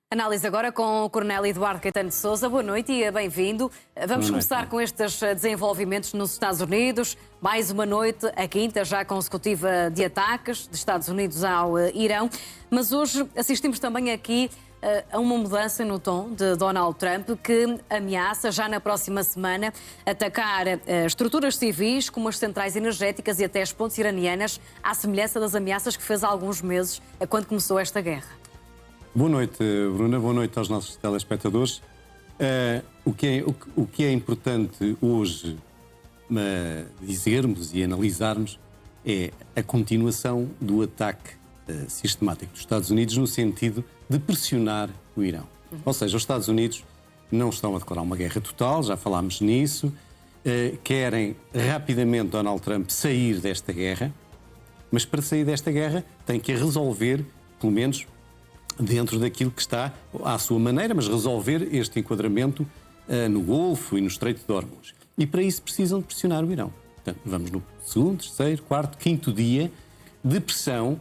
Análise agora com o Coronel Eduardo Caetano de Sousa. Boa noite e bem-vindo. Vamos começar com estes desenvolvimentos nos Estados Unidos. Mais uma noite, a quinta já consecutiva de ataques de Estados Unidos ao Irão. Mas hoje assistimos também aqui a uma mudança no tom de Donald Trump, que ameaça já na próxima semana atacar estruturas civis como as centrais energéticas e até as pontes iranianas, à semelhança das ameaças que fez há alguns meses, quando começou esta guerra. Boa noite, Bruna. Boa noite aos nossos telespectadores. O que é importante hoje dizermos e analisarmos é a continuação do ataque sistemático dos Estados Unidos no sentido de pressionar o Irão. Ou seja, os Estados Unidos não estão a declarar uma guerra total, já falámos nisso, querem rapidamente Donald Trump sair desta guerra, mas para sair desta guerra tem que a resolver, pelo menos dentro daquilo que está à sua maneira, mas resolver este enquadramento no Golfo e no Estreito de Hormuz. E para isso precisam de pressionar o Irão. Portanto, vamos no segundo, terceiro, quarto, quinto dia de pressão.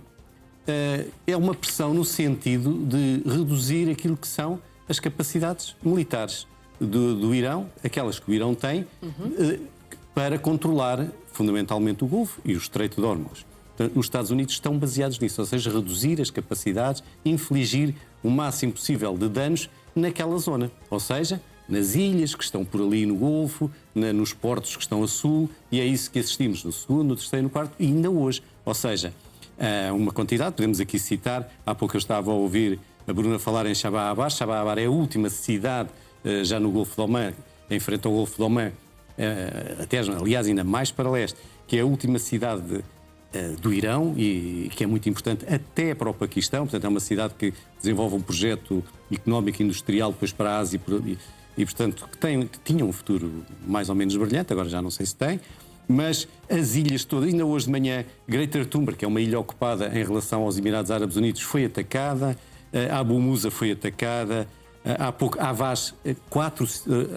É uma pressão no sentido de reduzir aquilo que são as capacidades militares do Irão, aquelas que o Irão tem, para controlar fundamentalmente o Golfo e o Estreito de Hormuz. Os Estados Unidos estão baseados nisso, ou seja, reduzir as capacidades, infligir o máximo possível de danos naquela zona, ou seja, nas ilhas que estão por ali no Golfo, nos portos que estão a sul, e é isso que assistimos no segundo, no terceiro, no quarto e ainda hoje. Ou seja, uma quantidade, podemos aqui citar, há pouco eu estava a ouvir a Bruna falar em Chabahar. Chabahar é a última cidade já no Golfo de Omã, em frente ao Golfo de Omã, até, aliás, ainda mais para leste, que é a última cidade do Irão e que é muito importante até para o Paquistão. Portanto, é uma cidade que desenvolve um projeto económico e industrial depois para a Ásia e portanto, que tinha um futuro mais ou menos brilhante, agora já não sei se tem, mas as ilhas todas, ainda hoje de manhã, Greater Tumber, que é uma ilha ocupada em relação aos Emirados Árabes Unidos, foi atacada, Abu Musa foi atacada, há pouco, Avaz, 4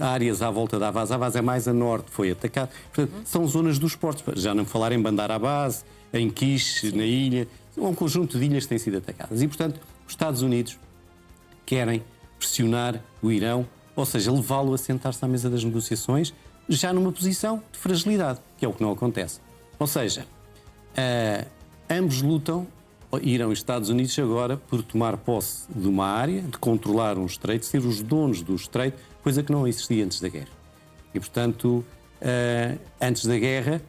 áreas à volta da Avaz é mais a norte, foi atacada. Portanto, são zonas dos portos, já não falar em Bandar Abbas, em Quiche, na ilha, um conjunto de ilhas que têm sido atacadas. E, portanto, os Estados Unidos querem pressionar o Irão, ou seja, levá-lo a sentar-se à mesa das negociações, já numa posição de fragilidade, que é o que não acontece. Ou seja, ambos lutam, Irão e Estados Unidos, agora por tomar posse de uma área, de controlar um estreito, ser os donos do estreito, coisa que não existia antes da guerra. E, portanto, antes da guerra,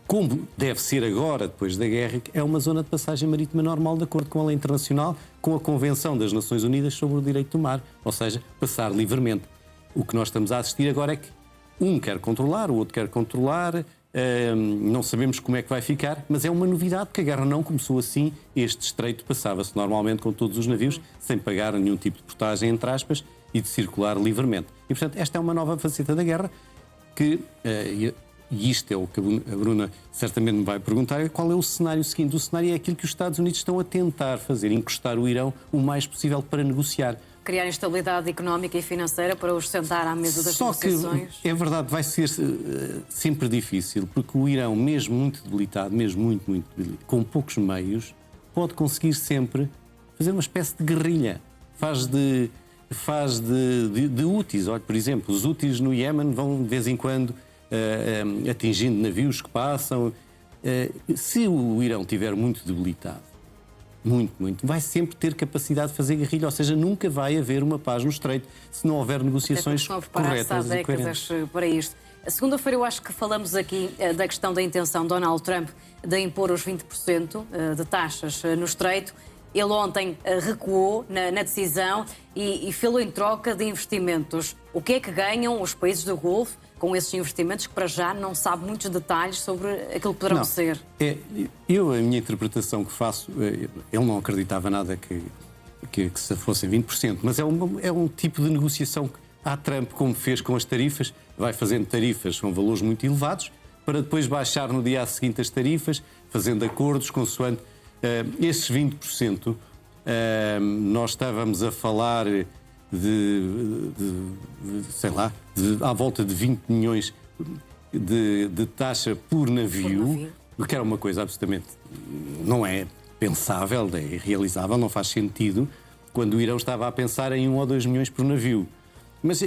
como deve ser agora, depois da guerra, é uma zona de passagem marítima normal, de acordo com a lei internacional, com a Convenção das Nações Unidas sobre o Direito do Mar, ou seja, passar livremente. O que nós estamos a assistir agora é que um quer controlar, o outro quer controlar, não sabemos como é que vai ficar, mas é uma novidade, porque a guerra não começou assim. Este estreito passava-se normalmente com todos os navios, sem pagar nenhum tipo de portagem, entre aspas, e de circular livremente. E, portanto, esta é uma nova faceta da guerra que... E isto é o que a Bruna certamente me vai perguntar, qual é o cenário seguinte? O cenário é aquilo que os Estados Unidos estão a tentar fazer, encostar o Irão o mais possível para negociar. Criar estabilidade económica e financeira para os sentar à mesa das negociações. Só que, é verdade, vai ser sempre difícil, porque o Irão, mesmo muito debilitado, mesmo muito debilitado, com poucos meios, pode conseguir sempre fazer uma espécie de guerrilha. Faz de úteis. Olha, por exemplo, os úteis no Iémen vão de vez em quando atingindo navios que passam. Se o Irão estiver muito debilitado, muito, vai sempre ter capacidade de fazer guerrilha, ou seja, nunca vai haver uma paz no estreito se não houver negociações corretas e coerentes. Para isto. Segunda-feira eu acho que falamos aqui da questão da intenção de Donald Trump de impor os 20% de taxas no estreito. Ele ontem recuou na decisão e fê-lo em troca de investimentos. O que é que ganham os países do Golfo com esses investimentos, que para já não sabe muitos detalhes sobre aquilo que poderão ser? A minha interpretação que faço, ele não acreditava nada que se fossem 20%, mas é um tipo de negociação que a Trump, como fez com as tarifas, vai fazendo tarifas com valores muito elevados, para depois baixar no dia a seguinte as tarifas, fazendo acordos consoante esses 20%. Nós estávamos a falar à volta de 20 milhões de taxa por navio, o que era uma coisa absolutamente não é pensável, é irrealizável, não faz sentido. quando o Irão estava a pensar em 1 ou 2 milhões por navio. Mas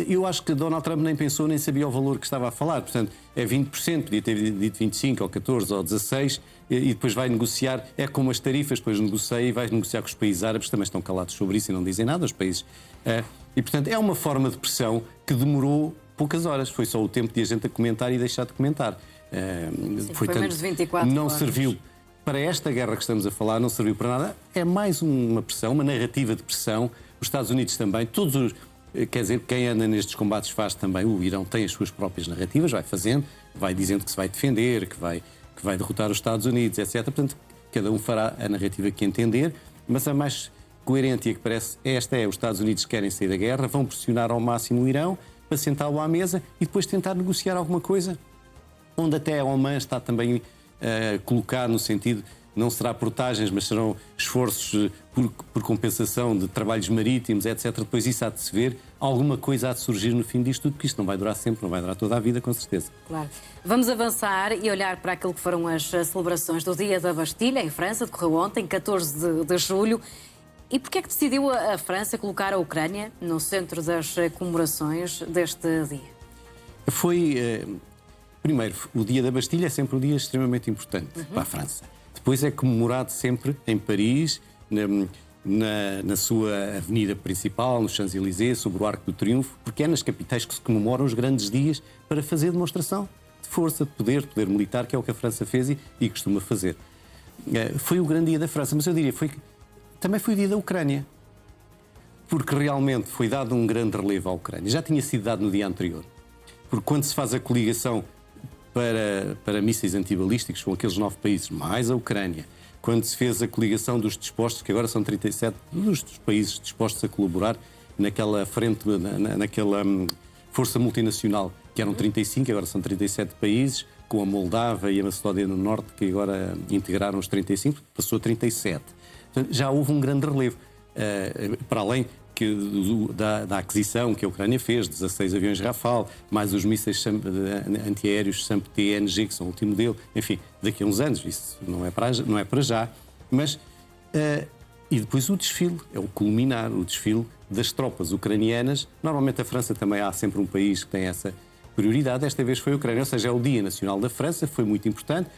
eu acho que Donald Trump nem pensou, nem sabia o valor que estava a falar. Portanto, é 20%, podia ter dito 25%, ou 14%, ou 16%, e depois vai negociar. É como as tarifas, depois negocia e vai negociar com os países árabes, que também estão calados sobre isso e não dizem nada, os países. E, portanto, é uma forma de pressão que demorou poucas horas. Foi só o tempo de a gente a comentar e deixar de comentar. Foi menos de 24 não horas. Serviu para esta guerra que estamos a falar, não serviu para nada. É mais uma pressão, uma narrativa de pressão. Os Estados Unidos também, todos os... Quer dizer, quem anda nestes combates faz também. O Irão tem as suas próprias narrativas, vai fazendo, vai dizendo que se vai defender, que vai derrotar os Estados Unidos, etc. Portanto, cada um fará a narrativa que entender, mas a mais coerente e a que parece esta é: os Estados Unidos querem sair da guerra, vão pressionar ao máximo o Irão para sentá-lo à mesa e depois tentar negociar alguma coisa, onde até a Oman está também colocado no sentido... Não será portagens, mas serão esforços por compensação de trabalhos marítimos, etc. Depois isso há de se ver. Alguma coisa há de surgir no fim disto tudo, porque isto não vai durar sempre, não vai durar toda a vida, com certeza. Claro. Vamos avançar e olhar para aquilo que foram as celebrações do Dia da Bastilha, em França, decorreu ontem, 14 de julho. E porquê é que decidiu a França colocar a Ucrânia no centro das comemorações deste dia? Primeiro, o Dia da Bastilha é sempre um dia extremamente importante para a França. Depois é comemorado sempre em Paris, na sua avenida principal, no Champs-Élysées, sobre o Arco do Triunfo, porque é nas capitais que se comemoram os grandes dias para fazer demonstração de força, de poder militar, que é o que a França fez e costuma fazer. Foi o grande dia da França, mas eu diria também foi o dia da Ucrânia, porque realmente foi dado um grande relevo à Ucrânia. Já tinha sido dado no dia anterior, porque quando se faz a coligação para mísseis antibalísticos com aqueles 9 países, mais a Ucrânia, quando se fez a coligação dos dispostos, que agora são 37, dos países dispostos a colaborar naquela frente, naquela força multinacional, que eram 35, agora são 37 países, com a Moldávia e a Macedónia do Norte, que agora integraram os 35, passou a 37. Portanto, já houve um grande relevo, para além da aquisição que a Ucrânia fez, 16 aviões Rafale, mais os mísseis antiaéreos SAMP-TNG, que são o último modelo, enfim, daqui a uns anos, isso não é para já, mas... E depois o desfile, é o culminar, o desfile das tropas ucranianas. Normalmente a França também há sempre um país que tem essa prioridade, desta vez foi a Ucrânia, ou seja, é o Dia Nacional da França, foi muito importante.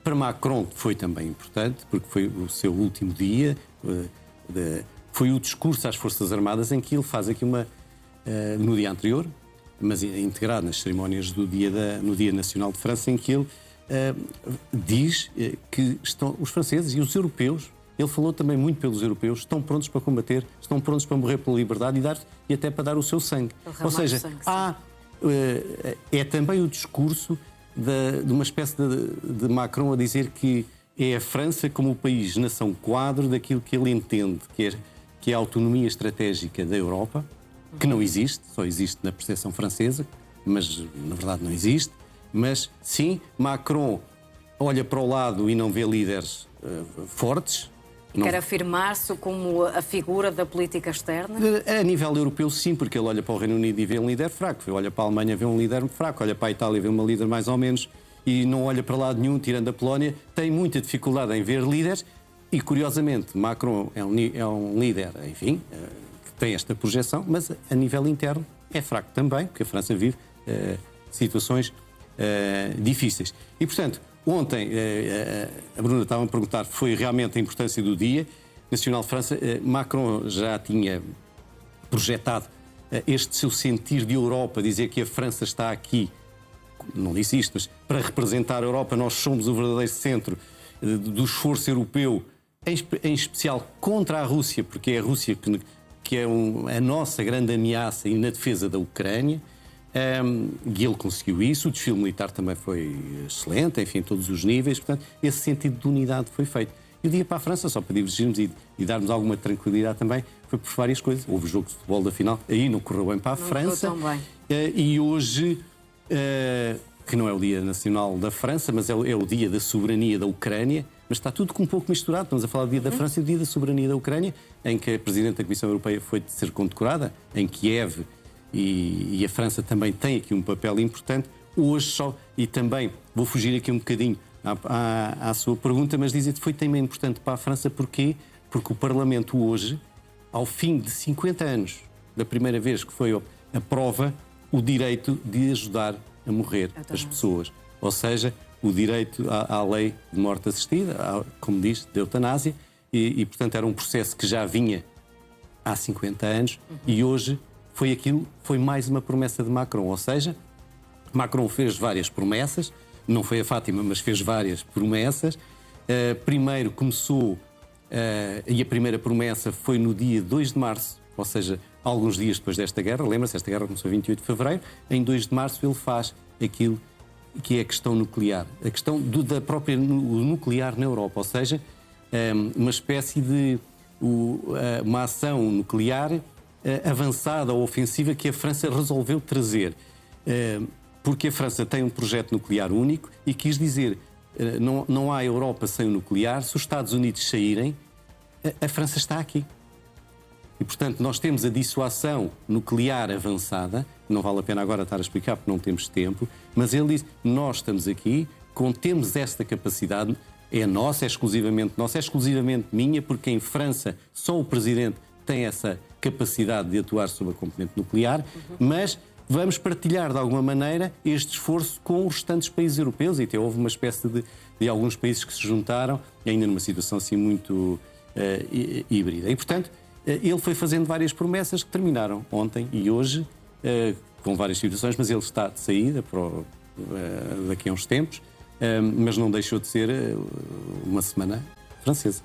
Para Macron foi também importante, porque foi o seu último dia... Foi o discurso às Forças Armadas em que ele faz aqui no dia anterior, mas integrado nas cerimónias no Dia Nacional de França, em que ele diz que os franceses e os europeus, ele falou também muito pelos europeus, estão prontos para combater, estão prontos para morrer pela liberdade e até para dar o seu sangue. Ou seja, é também o discurso de uma espécie de Macron a dizer que é a França como o país, nação quadro daquilo que ele entende, que é a autonomia estratégica da Europa, que não existe, só existe na percepção francesa, mas na verdade não existe. Mas sim, Macron olha para o lado e não vê líderes fortes. E quer afirmar-se como a figura da política externa? A nível europeu, sim, porque ele olha para o Reino Unido e vê um líder fraco, olha para a Alemanha e vê um líder fraco, olha para a Itália e vê uma líder mais ou menos, e não olha para lado nenhum, tirando a Polónia, tem muita dificuldade em ver líderes e, curiosamente, Macron é um líder, enfim, que tem esta projeção, mas a nível interno é fraco também, porque a França vive situações difíceis. E, portanto, ontem, a Bruna estava a perguntar, foi realmente a importância do Dia Nacional de França. Macron já tinha projetado este seu sentir de Europa, dizer que a França está aqui, não disse isto, mas para representar a Europa, nós somos o verdadeiro centro do esforço europeu, em especial contra a Rússia, porque é a Rússia que é a nossa grande ameaça e na defesa da Ucrânia. E ele conseguiu isso, o desfile militar também foi excelente, enfim, em todos os níveis, portanto, esse sentido de unidade foi feito. E o dia para a França, só para divergirmos e darmos alguma tranquilidade também, foi por várias coisas. Houve o jogo de futebol da final, aí não correu bem para a França. Não correu tão bem. E hoje, que não é o Dia Nacional da França, mas é o Dia da Soberania da Ucrânia, mas está tudo um pouco misturado. Estamos a falar do Dia da França e do Dia da Soberania da Ucrânia, em que a Presidente da Comissão Europeia foi de ser condecorada, em Kiev, e a França também tem aqui um papel importante. Hoje só, e também vou fugir aqui um bocadinho à sua pergunta, mas dizer que foi também importante para a França, porquê? porque o Parlamento hoje, ao fim de 50 anos, da primeira vez que foi aprova o direito de ajudar a morrer as pessoas. Ou seja, o direito à lei de morte assistida, como diz, de eutanásia, e portanto era um processo que já vinha há 50 anos e hoje foi mais uma promessa de Macron. Ou seja, Macron fez várias promessas, não foi a Fátima, mas fez várias promessas. Primeiro começou, e a primeira promessa foi no dia 2 de março, ou seja, alguns dias depois desta guerra. Lembra-se, esta guerra começou 28 de fevereiro, em 2 de março ele faz aquilo que é a questão nuclear, a questão da própria nuclear na Europa, ou seja, uma espécie de uma ação nuclear avançada ou ofensiva que a França resolveu trazer, porque a França tem um projeto nuclear único e quis dizer, não há Europa sem o nuclear. Se os Estados Unidos saírem, a França está aqui. E, portanto, nós temos a dissuasão nuclear avançada. Não vale a pena agora estar a explicar porque não temos tempo, mas ele diz, nós estamos aqui, temos esta capacidade, é nossa, é exclusivamente minha, porque em França só o Presidente tem essa capacidade de atuar sobre a componente nuclear, mas vamos partilhar de alguma maneira este esforço com os restantes países europeus, e até houve uma espécie de alguns países que se juntaram, ainda numa situação assim muito híbrida. E, portanto, ele foi fazendo várias promessas que terminaram ontem e hoje, com várias situações, mas ele está de saída daqui a uns tempos, mas não deixou de ser uma semana francesa.